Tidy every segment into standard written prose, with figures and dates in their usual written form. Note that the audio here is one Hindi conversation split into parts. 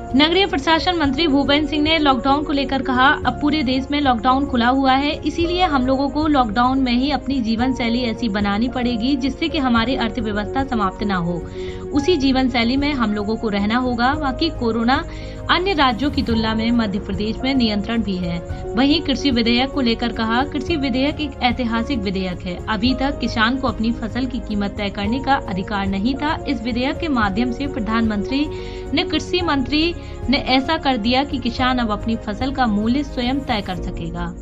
नगरीय प्रशासन मंत्री भूपेंद्र सिंह ने लॉकडाउन को लेकर कहा, अब पूरे देश में लॉकडाउन खुला हुआ है, इसीलिए हम लोगों को लॉकडाउन में ही अपनी जीवन शैली ऐसी बनानी पड़ेगी जिससे कि हमारी अर्थव्यवस्था समाप्त न हो। उसी जीवन शैली में हम लोगों को रहना होगा। बाकी कोरोना अन्य राज्यों की तुलना में मध्य प्रदेश में नियंत्रण भी है। वहीं कृषि विधेयक को लेकर कहा, कृषि विधेयक एक ऐतिहासिक विधेयक है। अभी तक किसान को अपनी फसल की कीमत तय करने का अधिकार नहीं था। इस विधेयक के माध्यम से प्रधानमंत्री ने कृषि मंत्री ने ऐसा कर दिया कि किसान अब अपनी फसल का मूल्य स्वयं तय कर सकेगा।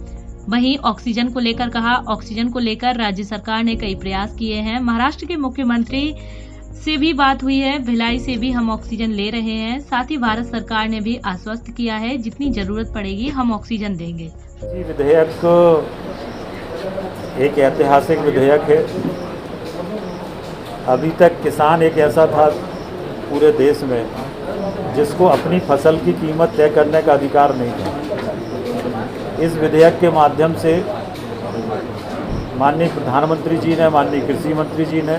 वहीं ऑक्सीजन को लेकर कहा, ऑक्सीजन को लेकर राज्य सरकार ने कई प्रयास किए हैं। महाराष्ट्र के मुख्यमंत्री से भी बात हुई है, भिलाई से भी हम ऑक्सीजन ले रहे हैं। साथ ही भारत सरकार ने भी आश्वस्त किया है, जितनी जरूरत पड़ेगी हम ऑक्सीजन देंगे। विधेयक एक ऐतिहासिक विधेयक है। अभी तक किसान एक ऐसा था पूरे देश में जिसको अपनी फसल की कीमत तय करने का अधिकार नहीं था। इस विधेयक के माध्यम से माननीय प्रधानमंत्री जी ने, माननीय कृषि मंत्री जी ने,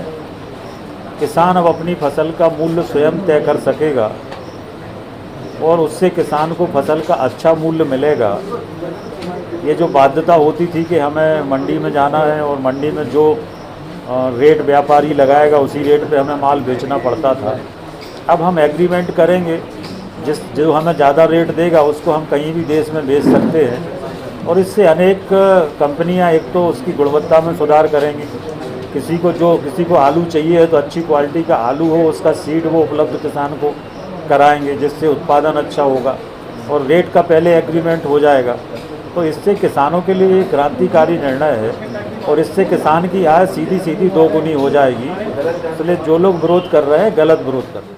किसान अब अपनी फसल का मूल्य स्वयं तय कर सकेगा और उससे किसान को फसल का अच्छा मूल्य मिलेगा। ये जो बाध्यता होती थी कि हमें मंडी में जाना है और मंडी में जो रेट व्यापारी लगाएगा उसी रेट पे हमें माल बेचना पड़ता था, अब हम एग्रीमेंट करेंगे, जो हमें ज़्यादा रेट देगा उसको हम कहीं भी देश में बेच सकते हैं। और इससे अनेक कंपनियां एक तो उसकी गुणवत्ता में सुधार करेंगी। किसी को आलू चाहिए है तो अच्छी क्वालिटी का आलू हो, उसका सीड वो उपलब्ध किसान को कराएंगे, जिससे उत्पादन अच्छा होगा और रेट का पहले एग्रीमेंट हो जाएगा। तो इससे किसानों के लिए एक क्रांतिकारी निर्णय है और इससे किसान की आय सीधी दोगुनी हो जाएगी। इसलिए जो लोग विरोध कर रहे हैं गलत विरोध कर रहे हैं।